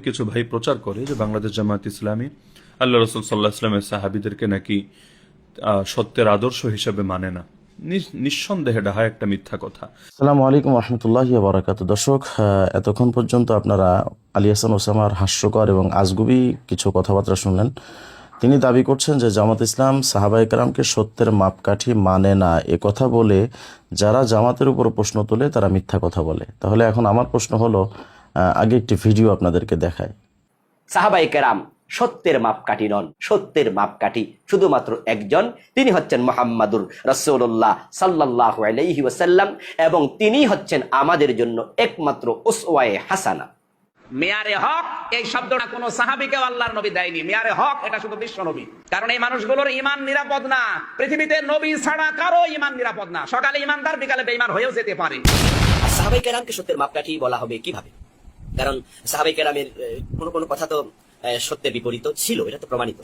কিছু ভাই প্রচার করে যে বাংলাদেশ জামায়াত ইসলামী আল্লাহ রসুল সাল্লাহ ইসলামের সাহাবিদেরকে নাকি সত্যের আদর্শ হিসেবে মানে না। নিঃসন্দেহে ডাহা একটা মিথ্যা কথা। আসসালামু আলাইকুম রহমতুল্লাহি বারাকাতু। দর্শক, এতক্ষণ পর্যন্ত আপনারা আলী হাসান ওসামার হাস্যকর এবং আজগুবি কিছু কথাবার্তা শুনলেন। তিনি দাবি করছেন যে জামাত ইসলাম সাহাবা একরামকে সত্যের মাপকাঠি মানে না, এ কথা বলে যারা জামাতের উপর প্রশ্ন তোলে তারা মিথ্যা কথা বলে। তাহলে এখন আমার প্রশ্ন হলো, আগে একটি ভিডিও আপনাদেরকে দেখায়। সাহাবায়ে কেরাম সত্যের মাপকাঠি নন, সত্যের মাপকাঠি শুধুমাত্র একজন, তিনি হচ্ছেন মুহাম্মাদুর রাসূলুল্লাহ সাল্লাল্লাহু আলাইহি ওয়াসাল্লাম, এবং তিনি হচ্ছেন আমাদের জন্য একমাত্র উসওয়ায়ে হাসানা। মেয়ারে হক এই শব্দটা কোন সাহাবীকেও আল্লাহর নবী দেয়নি। মেয়ারে হক এটা শুধু বিশ্ব নবী, কারণ এই মানুষগুলোর ঈমান নিরাপদ না। পৃথিবীতে নবী ছাড়া কারো ঈমান নিরাপদ না। সকালে ঈমানদার, বিকালে বেঈমান হয়েও যেতে পারে। সাহাবায়ে কেরামকে সত্যের মাপকাঠি বলা হবে কিভাবে? কারণ সাহাবায়ে কেরামের কোন কথা তো সত্যের বিপরীত ছিল, এটা তো প্রমাণিত।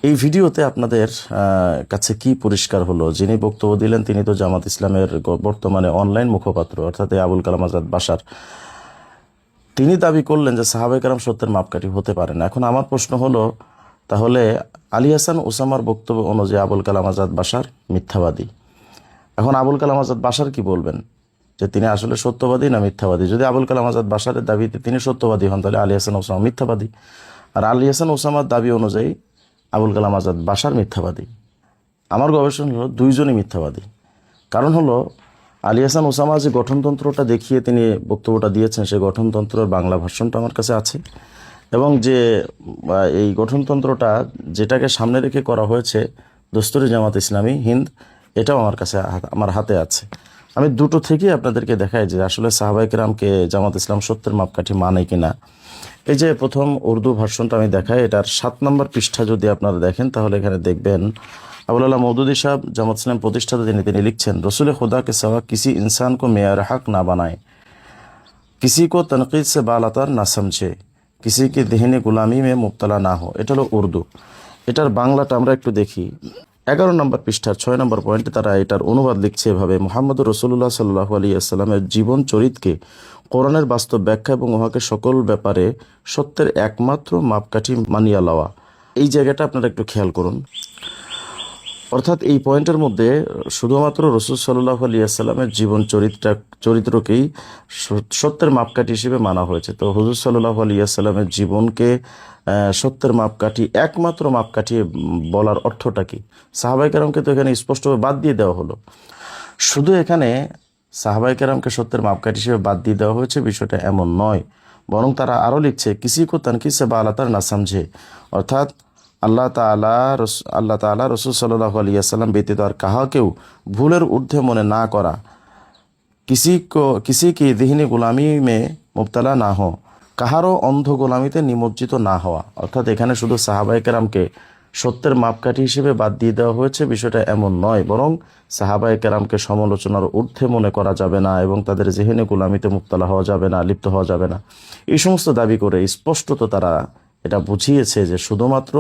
এই ভিডিওতে আপনাদের কাছে কি পরিষ্কার হলো? যিনি বক্তব্য দিলেন তিনি তো জামাত ইসলামের বর্তমানে অনলাইন মুখপাত্র, অর্থাৎ আবুল কালাম আজাদ বাশার। তিনি দাবি করলেন যে সাহাবায়ে কেরাম সত্যের মাপকাঠি হতে পারে না। এখন আমার প্রশ্ন হলো, তাহলে আলী হাসান ওসামার বক্তব্য অনুযায়ী আবুল কালাম আজাদ বাশার মিথ্যাবাদী। এখন আবুল কালাম আজাদ বাশার কি বলবেন, যে তিনি আসলে সত্যবাদী না মিথ্যাবাদী? যদি আবুল কালাম আজাদ বাশারের দাবিতে তিনি সত্যবাদী হন, তাহলে আলী হাসান ওসামা মিথ্যাবাদী। আর আলী হাসান ওসামার দাবি অনুযায়ী আবুল কালাম আজাদ বাশার মিথ্যাবাদী। আমার গবেষণা হলো দুইজনই মিথ্যাবাদী। কারণ হলো, আলী হাসান ওসামা যে গঠনতন্ত্রটা দেখিয়ে তিনি বক্তব্যটা দিয়েছেন, সেই গঠনতন্ত্রের বাংলা ভার্সনটা আমার কাছে আছে, এবং যে এই গঠনতন্ত্রটা যেটাকে সামনে রেখে করা হয়েছে দস্তুরি জামাত ইসলামী হিন্দ, এটাও আমার কাছে আমার হাতে আছে। আমি দুটো থেকেই আপনাদেরকে দেখাই যে আসলে সাহাবায়ে কেরামকে জামাত ইসলাম সত্যের মাপকাঠি মানে কিনা। এই যে প্রথম উর্দু ভার্সনটা আমি দেখাই, এটার 7 নম্বর পৃষ্ঠা যদি আপনারা দেখেন, তাহলে এখানে দেখবেন আবুল আলা মওদুদি সাহেব জামাত ইসলাম প্রতিষ্ঠাতা তিনি লিখছেন, রসুল खुदा के सिवा किसी इंसान को मेयार हक ना बनाए, किसी को तनकीद से बालातर ना समझे, किसी की दहनी गुलामी में मुब्तला ना हो। এটা হলো উর্দু। এটার বাংলাটা আমরা একটু দেখি। 11 নম্বর পৃষ্ঠার 6 নম্বর পয়েন্টে তারা এটার অনুবাদ লিখছে এভাবে, মুহাম্মদুর রাসূলুল্লাহ সাল্লাল্লাহু আলাইহি ওয়াসাল্লামের জীবন চরিতকে কোরআনের বাস্তব ব্যাখ্যা এবং উহাকে সকল ব্যাপারে সত্যের একমাত্র মাপকাঠি মানিয়া লওয়া। এই জায়গাটা আপনারা একটু খেয়াল করুন। অর্থাৎ এই পয়েন্টের মধ্যে শুধুমাত্র রাসূল সাল্লাল্লাহু আলাইহি ওয়াসাল্লামের জীবন চরিত্রকেই সত্যের মাপকাঠি হিসেবে মানা হয়েছে। তো হুজুর সাল্লাল্লাহু আলাইহি ওয়াসাল্লামের জীবনকে সত্যের মাপকাঠি, একমাত্র মাপকাঠি বলার অর্থটা কি? সাহাবায়ে কেরামকে তো এখানে স্পষ্টভাবে বাদ দিয়ে দেওয়া হলো। শুধু এখানে সাহাবায়ে কেরামকে সত্যের মাপকাঠি হিসেবে বাদ দিয়ে দেওয়া হয়েছে, বিষয়টা এমন নয়। বরং তারা আরও লিখছে, কিসি কো তনকিদ সে বালাতার না সমঝে, অর্থাৎ আল্লাহ তাআলা রসুল সাল্লাল্লাহু আলাইহি ওয়াসাল্লাম ব্যতীত আর কাহাকেও ভুলের ঊর্ধ্বে মনে না করা, কিসি কি দিহনি গোলামি মে মুবতলা না হো, কাহারও অন্ধ গোলামিতে নিমজ্জিত না হওয়া। অর্থাৎ এখানে শুধু সাহাবায়ে কেরামকে সত্যের মাপকাঠি হিসেবে বাদ দিয়ে দেওয়া হয়েছে, বিষয়টা এমন নয়। বরং সাহাবায়ে কেরামকে সমালোচনার ঊর্ধ্বে মনে করা যাবে না এবং তাদের জেহেনে গোলামিতে মুবতলা হওয়া যাবে না, লিপ্ত হওয়া যাবে না। এই সমস্ত দাবি করে স্পষ্টত তারা এটা বুঝিয়েছে যে শুধুমাত্র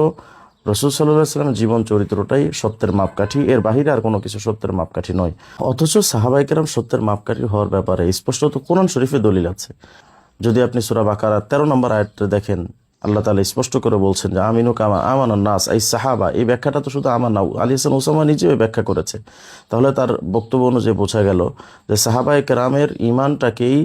রাসূল সাল্লাল্লাহু আলাইহি ওয়াসাল্লামের জীবন চরিত্রটাই সত্যের মাপকাঠি, এর বাহিরে আর কোনো কিছু সত্যের মাপকাঠি নয়। অথচ সাহাবায়ে কেরাম সত্যের মাপকাঠি হওয়ার ব্যাপারে স্পষ্টত কোরআন শরীফে দলিল আছে। যদি আপনি সূরা বাকারা 13 নম্বর আয়াতটা দেখেন, আল্লাহ তাআলা স্পষ্ট করে বলছেন যে আমিনু কামা আমানান নাস, এই সাহাবা, এই ব্যাখ্যাটা তো শুধু আমার না, আলী হাসান ওসামা নিজেও ব্যাখ্যা করেছে। তাহলে তার বক্তব্য অনুযায়ী বোঝা গেল যে সাহাবায়ে কেরামের ঈমানটাকেই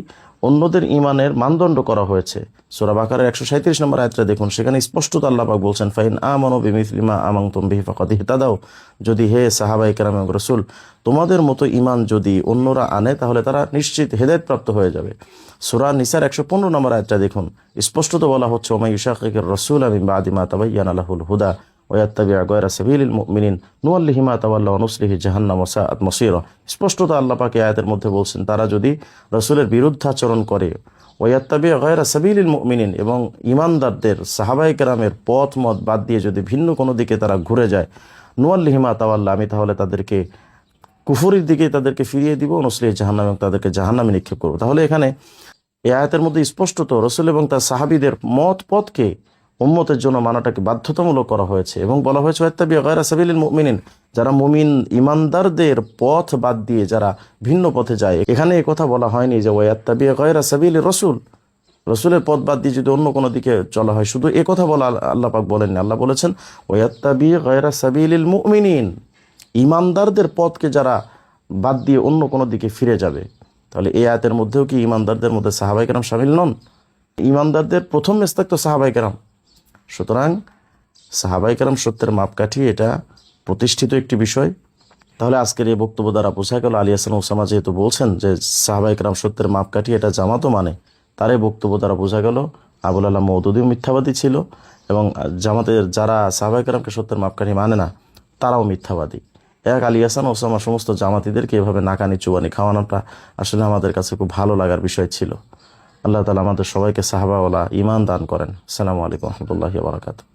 অন্যদের ঈমানের মানদণ্ড করা হয়েছে। সূরা বাকারার 137 নম্বর আয়াতটা দেখুন, সেখানে স্পষ্টত আল্লাহ পাক বলছেন, ফাইন আমানু বিমিসলি মা আমানতুম বিহি ফাকাদ ইহতাদাও, যদি হে সাহাবায়ে কেরাম এবং রাসূল তোমাদের মতো ঈমান যদি অন্যরা আনে তাহলে তারা নিশ্চিত হেদায়েতপ্রাপ্ত হয়ে যাবে। সূরা নিসার 115 নম্বর আয়াতটা দেখুন, স্পষ্টত বলা হচ্ছে, ওয়া ইউশাকিকির রাসূল মিন বাদি মা তাবায়্যানা লাহুল হুদা ওয়া ইয়াত্তাবি' গায়রা সাবিলিল মুমিনিন নুওয়াল্লিহি মা তাওয়াল্লা ওয়া নুসলিহি জাহান্নাম ওয়া সাআত মাসীরা। স্পষ্টত আল্লাহ পাক এই আয়াতের মধ্যে বলছেন, তারা যদি রাসূলের বিরুদ্ধাচরণ করে, ওয়া ইয়াত্তাবি' গায়রা সাবিলিল মুমিনিন, এবং ঈমানদারদের সাহাবায়ে কেরামের পথ মত বাদ দিয়ে যদি ভিন্ন কোনো দিকে তারা ঘুরে যায়, নুওয়াল্লিহি মা তাওয়াল্লা, আমি তাহলে তাদেরকে কুফরের দিকে তাদেরকে ফিরিয়ে দিব, নুসলিহি জাহান্নাম, এবং তাদেরকে জাহান্নামে নিক্ষেপ করব। তাহলে এখানে এই আয়াতের মধ্যে স্পষ্টত রাসূল এবং তার সাহাবীদের পথকে উম্মতের জন্য মানাটাকে বাধ্যতামূলক করা হয়েছে, এবং বলা হয়েছে ওয়াত্তাবি' গায়রা সাবিলিল মুমিনিন, যারা মুমিন ঈমানদারদের পথ বাদ দিয়ে যারা ভিন্ন পথে যায়। এখানে এই কথা বলা হয়নি যে ওয়াত্তাবি' গায়রা সাবিলির রাসূল, রসুলের পথ বাদ দিয়ে যদি অন্য কোনো দিকে চলা হয়, শুধু এ কথা বলা আল্লাহ পাক বলেননি। আল্লাহ বলেছেন ওয়াত্তাবি গায়রা সাবিলিল মুমিনিন, ইমানদারদের পথকে যারা বাদ দিয়ে অন্য কোনো দিকে ফিরে যাবে। তাহলে এই আয়াতের মধ্যেও কি ইমানদারদের মধ্যে সাহাবায়ে কেরাম শামিল নন? ইমানদারদের প্রথম মেস্তাক তো সাহাবায়ে কেরাম। সুতরাং সাহাবায়ে কেরাম সত্যের মাপকাঠি, এটা প্রতিষ্ঠিত একটি বিষয়। তাহলে আজকের এই বক্তব্য দ্বারা বোঝা গেল, আলী হাসান ওসামা যেহেতু বলছেন যে সাহাবায়ে কেরাম সত্যের মাপকাঠি, এটা জামাতও মানে, তার এই বক্তব্য দ্বারা বোঝা গেল আবুল আলা মওদুদিও মিথ্যাবাদী ছিল এবং জামাতের যারা সাহাবায়ে কেরামকে সত্যের মাপকাঠি মানে না তারাও মিথ্যাবাদী। এক আলী হাসান ওসামা সমস্ত জামাতিদেরকে এভাবে নাকানি চুবানি খাওয়ানোটা আসলে আমাদের কাছে খুব ভালো লাগার বিষয় ছিল। আল্লাহ তাআলা আমাদের সবাইকে সাহাবাওয়ালা ঈমান দান করেন। আসসালামু আলাইকুম ওয়া রাহমাতুল্লাহি ওয়া বারাকাতুহু।